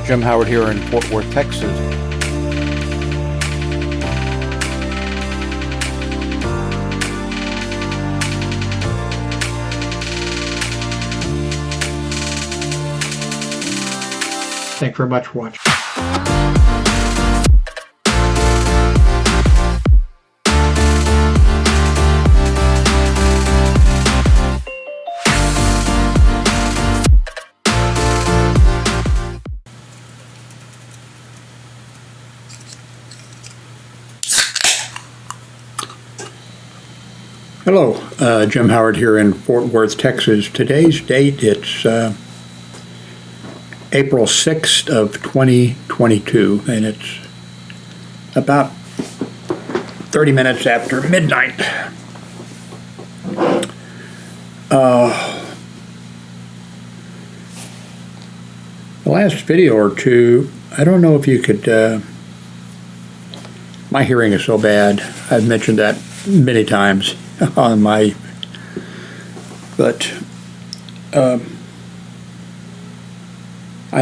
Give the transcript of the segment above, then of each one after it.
Jim Howard here in Fort Worth, Texas. Thank you very much for watching. Hello, Jim Howard here in Fort Worth, Texas. Today's date, it's April 6th of 2022, and it's about 30 minutes after midnight. The last video or two, I don't know if you could, my hearing is so bad, I've mentioned that many times on my, but I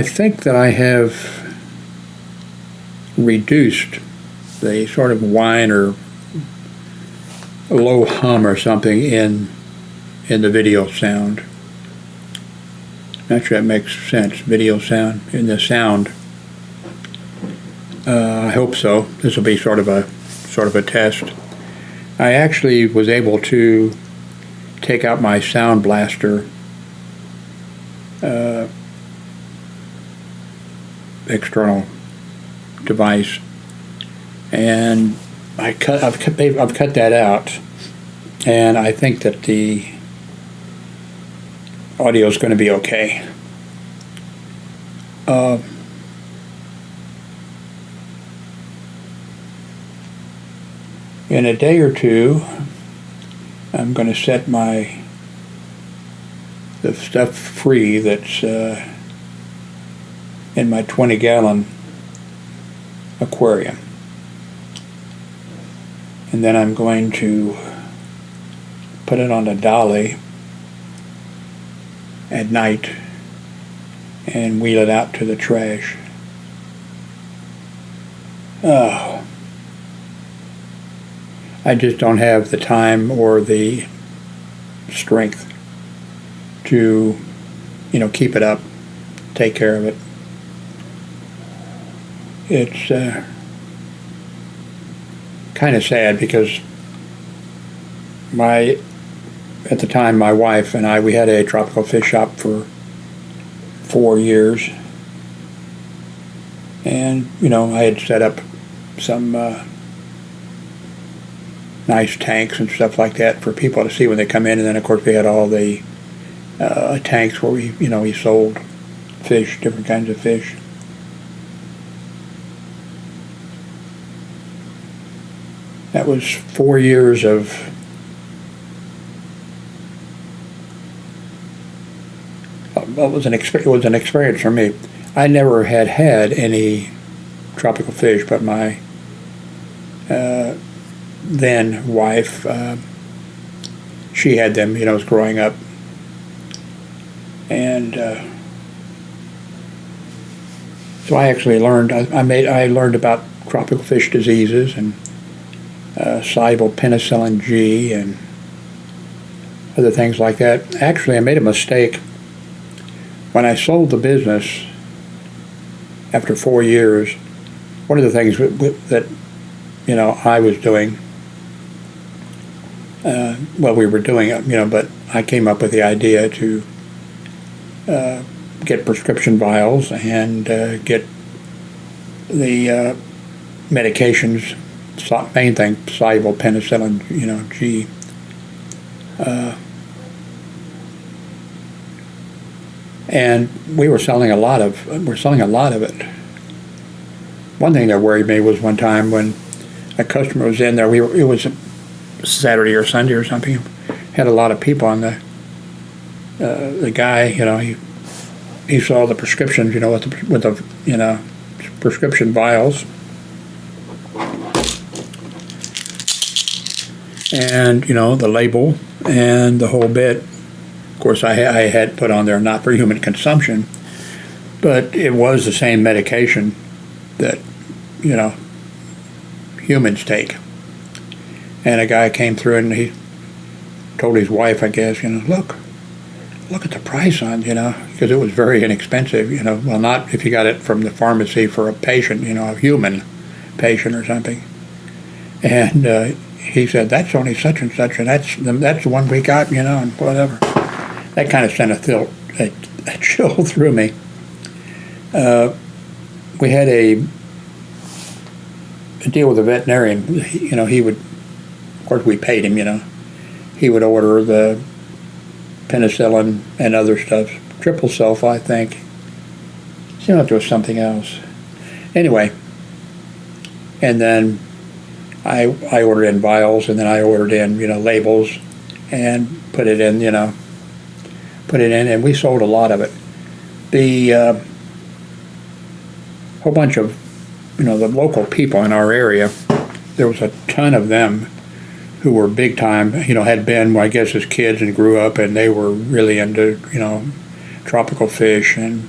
think that I have reduced the sort of whine or low hum or something in the video sound. Not sure that makes sense. Video sound in the sound. I hope so. This will be sort of a test. I actually was able to take out my sound blaster external device, and I've cut that out, and I think that the audio is going to be okay. In a day or two, I'm going to set the stuff free that's in my 20-gallon aquarium. And then I'm going to put it on a dolly at night and wheel it out to the trash. Oh. I just don't have the time or the strength to, keep it up, take care of it. It's kind of sad because at the time, my wife and I, we had a tropical fish shop for 4 years. And, I had set up some nice tanks and stuff like that for people to see when they come in. And then, of course, we had all the tanks where we sold fish, different kinds of fish. That was 4 years of it was an experience for me. I never had any tropical fish, but my then wife, she had them, was growing up, and so I actually learned. I learned about tropical fish diseases and soluble penicillin G and other things like that. Actually, I made a mistake when I sold the business after 4 years. One of the things that I was doing, we were doing it, but I came up with the idea to get prescription vials and get the medications, main thing, soluble penicillin, G. And we're selling a lot of it. One thing that worried me was one time when a customer was in there. It was a Saturday or Sunday or something. Had a lot of people on the guy. He saw the prescriptions. With the prescription vials. And the label and the whole bit. Of course, I had put on there not for human consumption, But it was the same medication that, you know, humans take. And a guy came through and he told his wife, I guess, you know, look at the price on, you know, because it was very inexpensive, you know. Well, not if you got it from the pharmacy for a patient, you know, a human patient or something. And he said, that's only such and such, and that's the one we got, you know, and whatever. That kind of sent a chill through me. We had a deal with a veterinarian. You know, he would, of course we paid him, you know. He would order the penicillin and other stuff. Triple sulfa, I think. You know, there was something else. Anyway, and then I ordered in vials, and then I ordered in, you know, labels, and put it in, and we sold a lot of it. The whole bunch of, you know, the local people in our area, there was a ton of them who were big time, you know, had been, well, I guess, as kids and grew up, and they were really into, you know, tropical fish and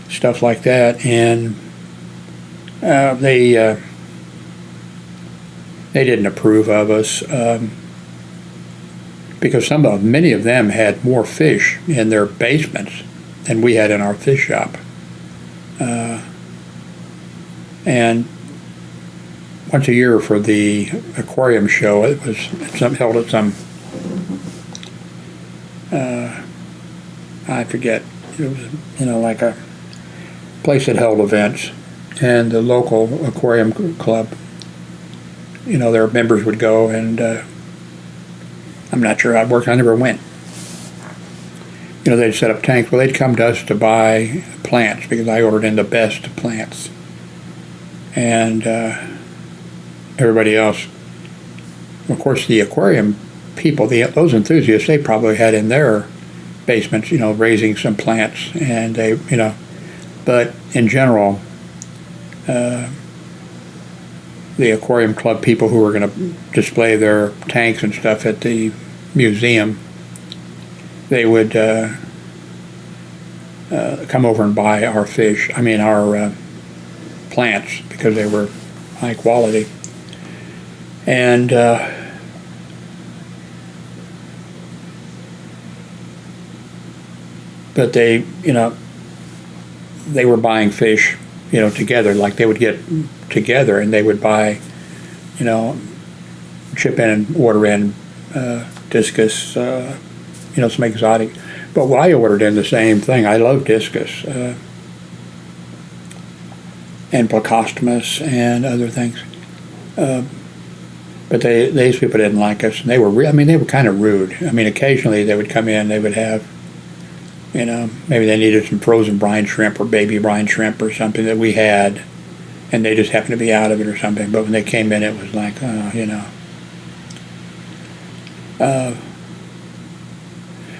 stuff like that, and they didn't approve of us because many of them had more fish in their basements than we had in our fish shop. And once a year for the aquarium show, it was held at some, I forget, it was, you know, like a place that held events, and the local aquarium club, you know, their members would go, and I'm not sure how it worked. I never went. You know, they'd set up tanks. Well, they'd come to us to buy plants because I ordered in the best plants. And everybody else, of course, the aquarium people, those enthusiasts, they probably had in their basements, you know, raising some plants, and they, you know, but in general, the aquarium club people who were going to display their tanks and stuff at the museum, they would come over and buy our fish, our plants, because they were high quality. And but they, you know, they were buying fish, you know, together. Like they would get together and they would buy, you know, chip in and order in discus, you know, some exotic. But I ordered in the same thing. I love discus and placostomus and other things. But these people didn't like us, and they were they were kind of rude. Occasionally they would come in, they would have, you know, maybe they needed some frozen brine shrimp or baby brine shrimp or something that we had, and they just happened to be out of it or something. But when they came in, it was like, you know.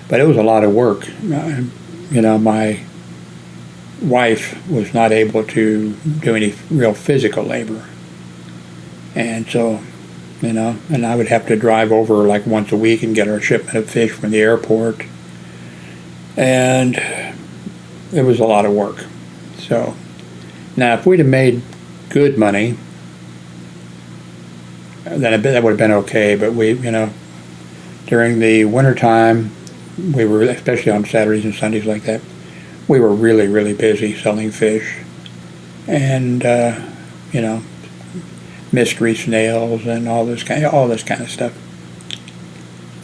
But it was a lot of work. You know, my wife was not able to do any real physical labor. And so, you know, and I would have to drive over like once a week and get our shipment of fish from the airport. And it was a lot of work. So, now if we'd have made good money, then that would have been okay. But we, you know, during the wintertime, we were, especially on Saturdays and Sundays like that, we were really, really busy selling fish. And, you know, mystery snails and all this kind of stuff.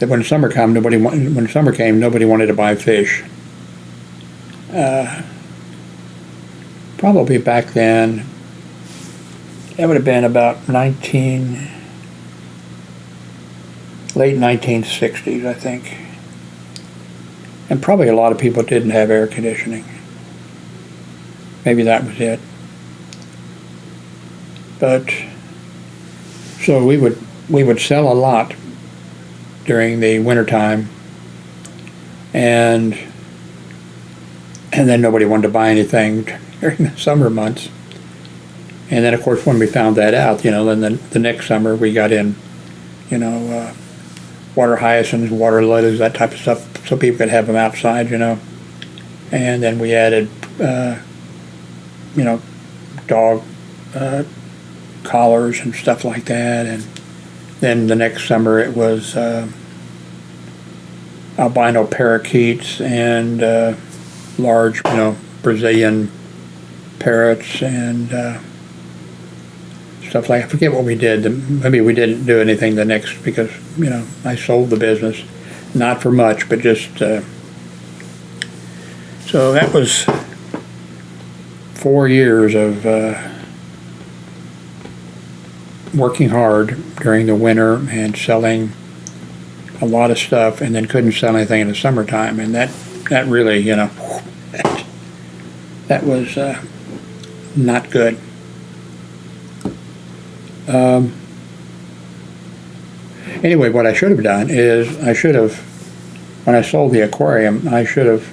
That when summer came, nobody wanted to buy fish. Probably back then, that would have been about late 1960s, I think. And probably a lot of people didn't have air conditioning. Maybe that was it. But so we would sell a lot during the wintertime, and then nobody wanted to buy anything during the summer months. And then, of course, when we found that out, you know, then the next summer we got in, you know, water hyacinths, water lilies, that type of stuff, so people could have them outside, you know. And then we added dog collars and stuff like that. And then the next summer it was albino parakeets and large, Brazilian parrots and stuff like. I forget what we did. Maybe we didn't do anything the next because I sold the business, not for much, but just. So that was 4 years of working hard during the winter and selling a lot of stuff, and then couldn't sell anything in the summertime, and that really, that was not good. Anyway, what I should have done is when I sold the aquarium, I should have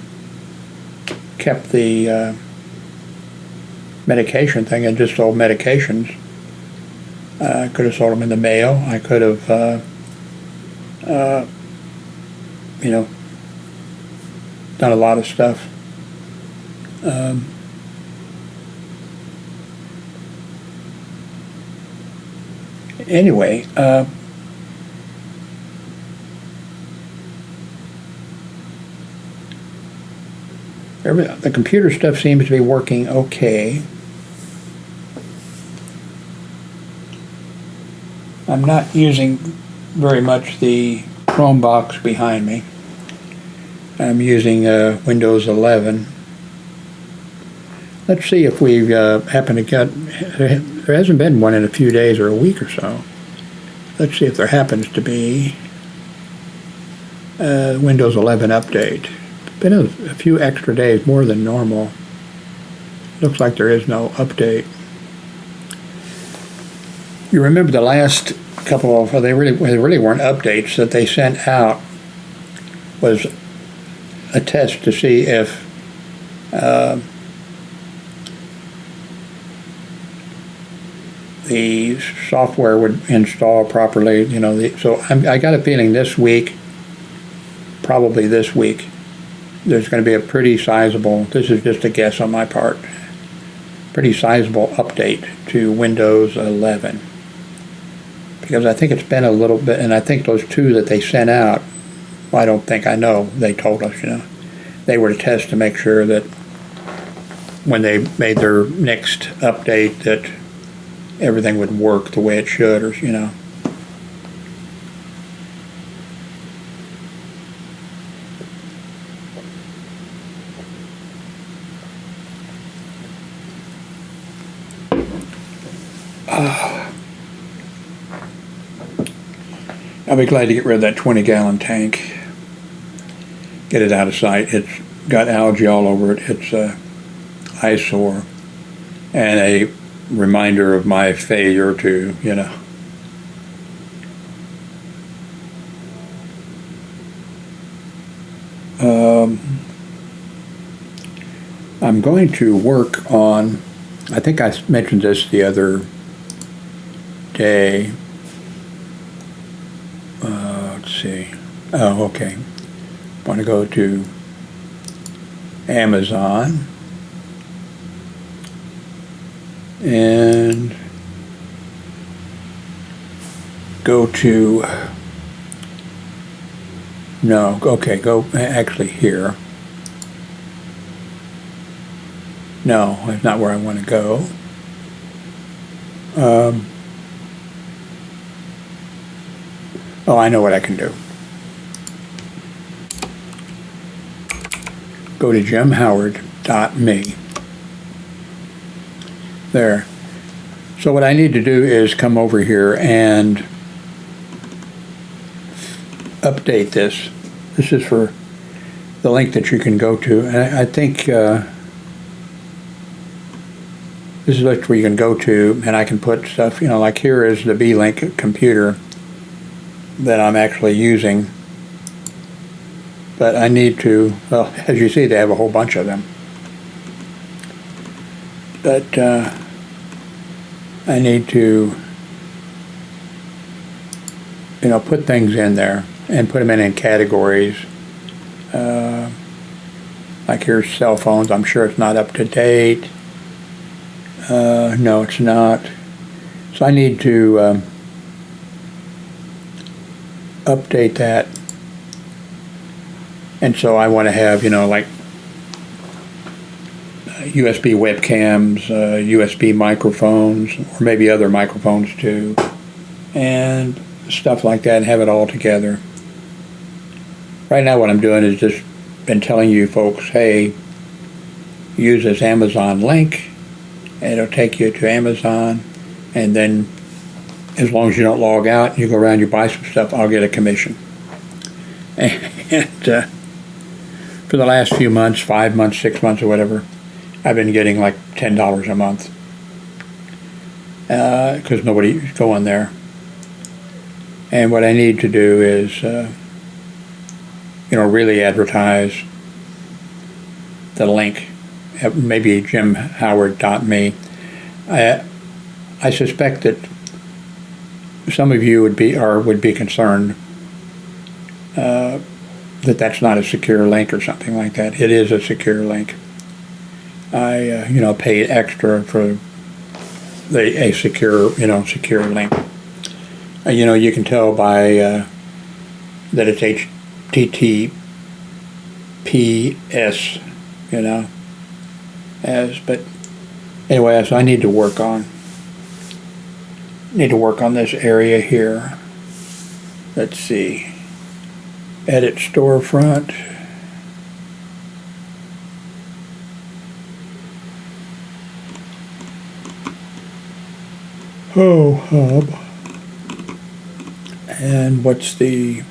kept the medication thing and just sold medications. I could have sold them in the mail. I could have, done a lot of stuff. Anyway, the computer stuff seems to be working okay. I'm not using very much the Chrome box behind me. I'm using Windows 11. Let's see if we happen to get. There hasn't been one in a few days or a week or so. Let's see if there happens to be a Windows 11 update. Been a few extra days, more than normal. Looks like there is no update. You remember the last couple of, they really weren't updates that they sent out, was a test to see if the software would install properly. So I got a feeling this week, probably this week, there's going to be a pretty sizable, this is just a guess on my part, pretty sizable update to Windows 11. Because I think it's been a little bit, and I think those two that they sent out, well, I know, they told us, they were to test to make sure that when they made their next update that everything would work the way it should, or, I'll be glad to get rid of that 20-gallon tank. Get it out of sight. It's got algae all over it. It's an eyesore and a reminder of my failure to, I'm going to work on, I think I mentioned this the other day. Let's see. Oh, okay. I want to go to Amazon and go to, go actually here. No, that's not where I want to go. Oh, I know what I can do. Go to jimhoward.me. There. So what I need to do is come over here and update this. This is for the link that you can go to. And I think this is where you can go to, and I can put stuff, like here is the B-Link computer that I'm actually using. But I need to, well, as you see, they have a whole bunch of them. But I need to, put things in there and put them in categories. Like here's cell phones. I'm sure it's not up to date. No, it's not. So I need to update that. And so I want to have, like USB webcams, USB microphones, or maybe other microphones too, and stuff like that, and have it all together. Right now what I'm doing is just been telling you folks, hey, use this Amazon link, and it'll take you to Amazon, and then as long as you don't log out, you go around, you buy some stuff, I'll get a commission. And for the last few months, 5 months, 6 months, or whatever, I've been getting like $10 a month because nobody's going there. And what I need to do is, really advertise the link. Maybe jimhoward.me. I suspect that some of you would be concerned that that's not a secure link or something like that. It is a secure link. I paid extra for a secure link. You can tell by that it's HTTPS. But anyway, so I need to work on this area here. Let's see. Edit storefront. Oh, hub. And what's the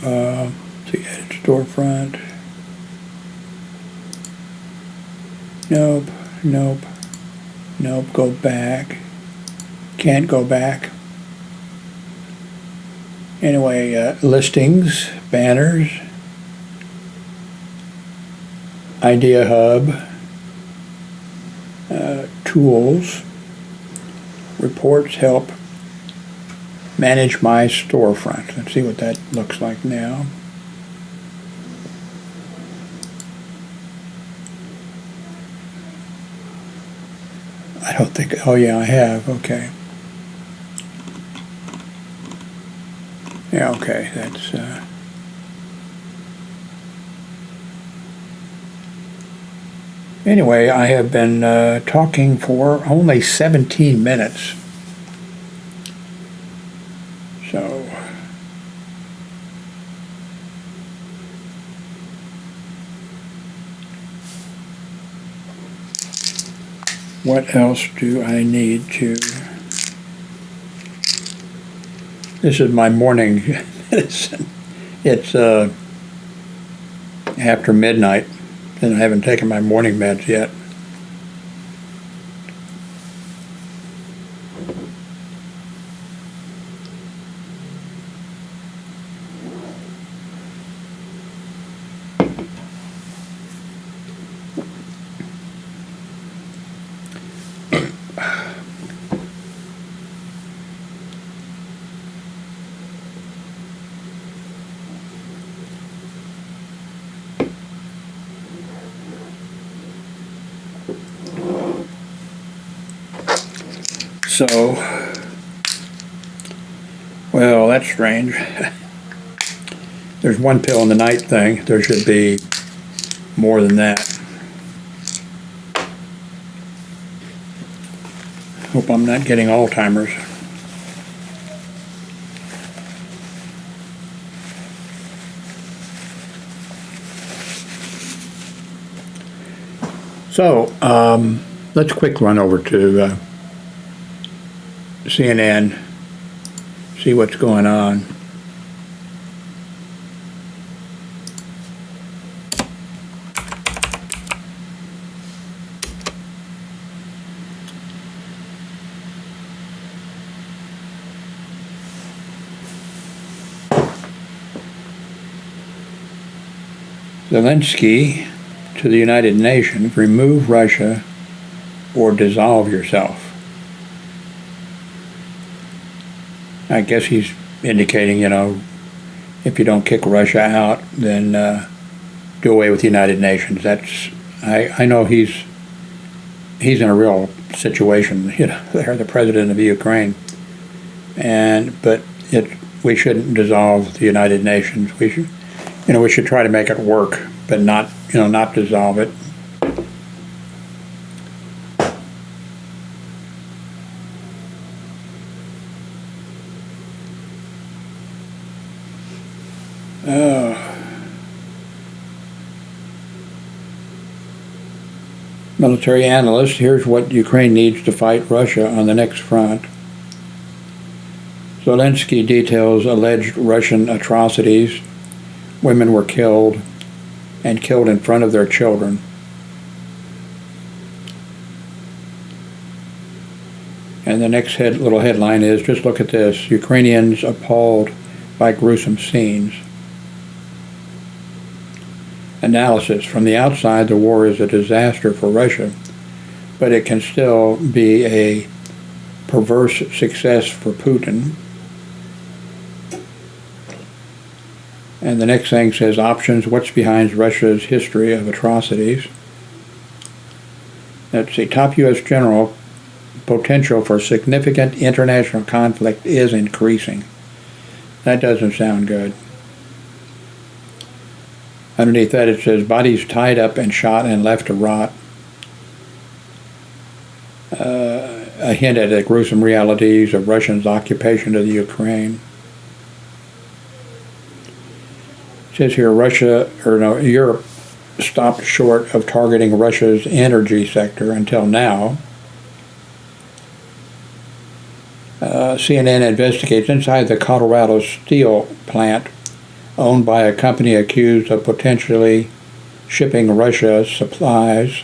edit storefront? Nope. Go back. Can't go back. Anyway, listings, banners, Idea Hub, tools, reports, help, manage my storefront. Let's see what that looks like now. I don't think, oh yeah, I have, okay. Yeah, okay, that's, anyway, I have been talking for only 17 minutes. So, what else do I need to... This is my morning medicine. It's after midnight, and I haven't taken my morning meds yet. So, well, that's strange. There's one pill in the night thing. There should be more than that. Hope I'm not getting Alzheimer's. So, let's quick run over to CNN, see what's going on. Zelensky to the United Nations, remove Russia or dissolve yourself. I guess he's indicating, if you don't kick Russia out, then do away with the United Nations. I know he's in a real situation. They're the president of Ukraine, but we shouldn't dissolve the United Nations. We should try to make it work, but not dissolve it. Military analyst, here's what Ukraine needs to fight Russia on the next front. Zelensky details alleged Russian atrocities. Women were killed, and killed in front of their children. And the next little headline is, just look at this, Ukrainians appalled by gruesome scenes. Analysis. From the outside, the war is a disaster for Russia, but it can still be a perverse success for Putin. And the next thing says, options, what's behind Russia's history of atrocities. Let's see, top U.S. general, potential for significant international conflict is increasing. That doesn't sound good. Underneath that it says, bodies tied up and shot and left to rot. A hint at the gruesome realities of Russia's occupation of the Ukraine. It says here, Europe stopped short of targeting Russia's energy sector until now. CNN investigates inside the Colorado steel plant owned by a company accused of potentially shipping Russia supplies.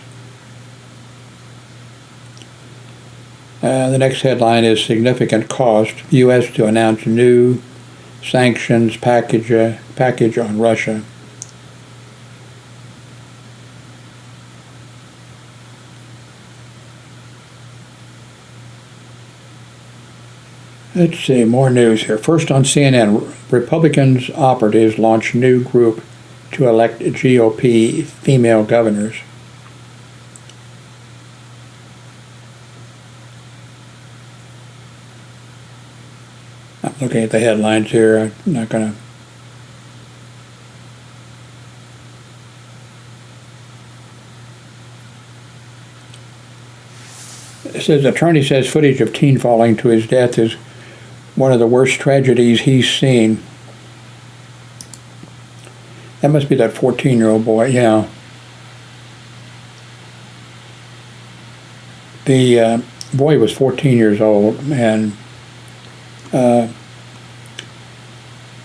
The next headline is significant cost. U.S. to announce new sanctions package on Russia. Let's see, more news here. First on CNN, Republicans operatives launch new group to elect GOP female governors. I'm looking at the headlines here. I'm not going to... It says, attorney says footage of teen falling to his death is one of the worst tragedies he's seen. That must be that 14-year-old boy, yeah. The boy was 14 years old, and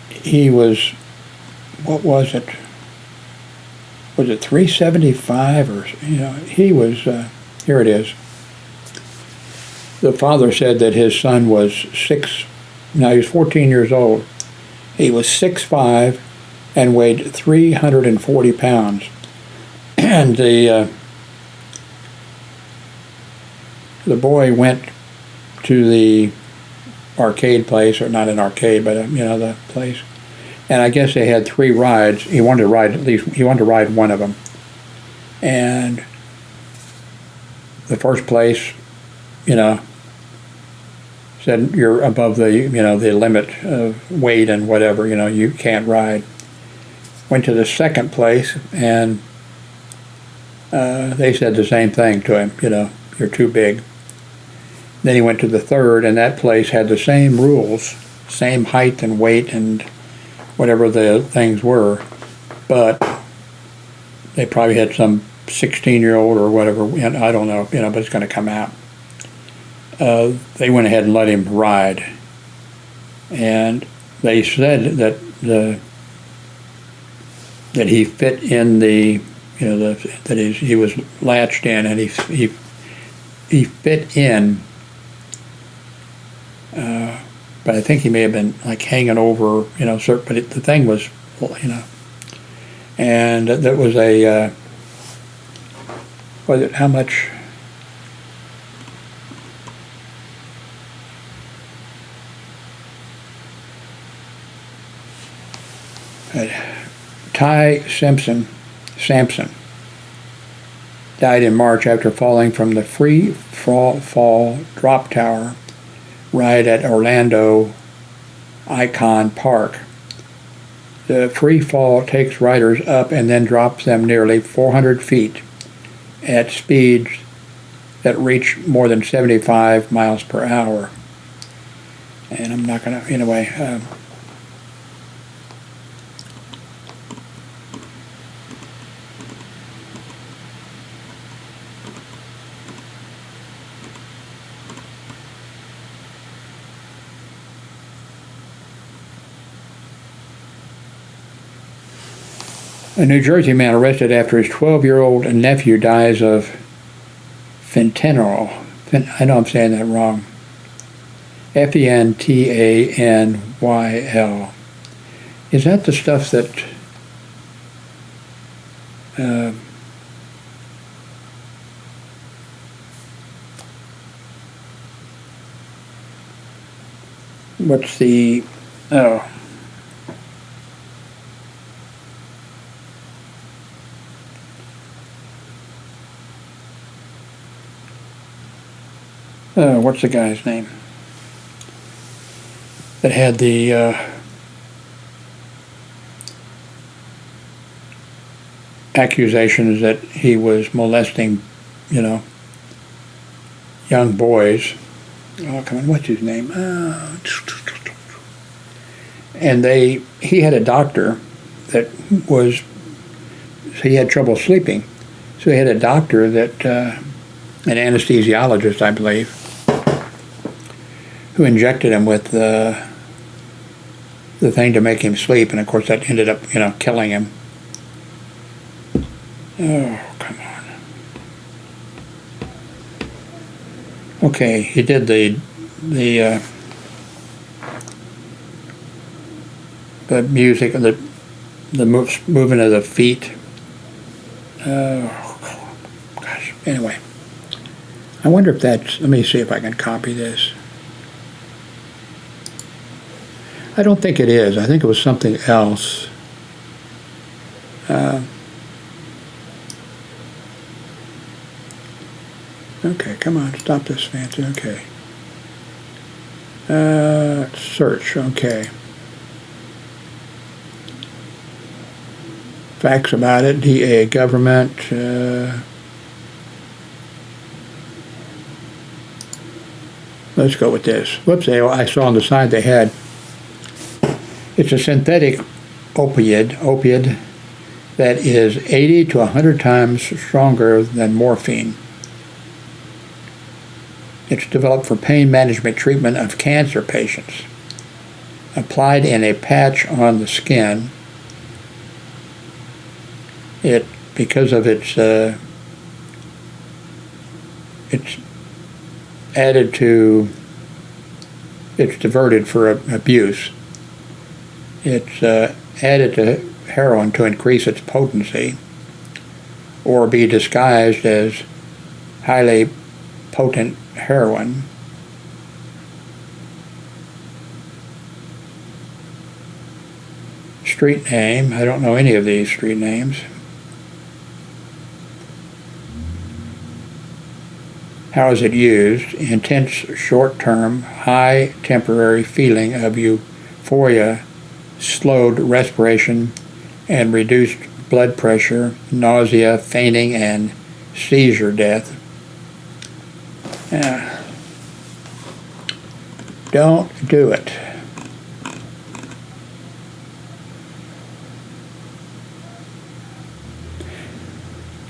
he was, what was it? Was it 375 or, he was, here it is. The father said that his son was he was 14 years old. He was 6'5" and weighed 340 pounds. And the boy went to the arcade place, or not an arcade, but the place. And I guess they had 3 rides. He wanted to ride one of them. And the first place, said you're above the the limit of weight and whatever, you can't ride. Went to the second place, and they said the same thing to him, you're too big. Then he went to the third, and that place had the same rules, same height and weight and whatever the things were, but they probably had some 16-year-old or whatever, I don't know, but it's going to come out. They went ahead and let him ride, and they said that that he fit in the that he was latched in, and he fit in, but I think he may have been like hanging over, but the thing was, and that was a was it how much? Ty Simpson Sampson died in March after falling from the free fall drop tower ride at Orlando Icon Park. The free fall takes riders up and then drops them nearly 400 feet at speeds that reach more than 75 miles per hour. And I'm not going to, anyway. A New Jersey man arrested after his 12-year-old nephew dies of fentanyl. I know I'm saying that wrong. Fentanyl. Is that the stuff that what's the what's the guy's name that had the accusations that he was molesting, young boys. Oh, come on, what's his name? And he had a doctor that he had trouble sleeping. So he had a doctor that, an anesthesiologist, I believe, who injected him with the thing to make him sleep, and of course that ended up, killing him. Oh, come on. Okay, he did the music, the movement of the feet. Oh, gosh. Anyway, I wonder if that's. Let me see if I can copy this. I don't think it is. I think it was something else. Okay, come on, stop this fancy. Okay. Search. Okay. Facts about it. DA government. Let's go with this. Whoops! I saw on the side they had. It's a synthetic opioid that is 80 to 100 times stronger than morphine. It's developed for pain management treatment of cancer patients. Applied in a patch on the skin, because of its added to, it's diverted for abuse. It's added to heroin to increase its potency, or be disguised as highly potent heroin. Street name, I don't know any of these street names. How is it used? Intense short-term, high temporary feeling of euphoria, slowed respiration, and reduced blood pressure, nausea, fainting, and seizure death. Don't do it.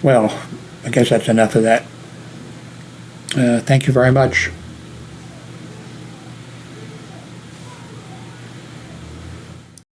Well, I guess that's enough of that. Thank you very much.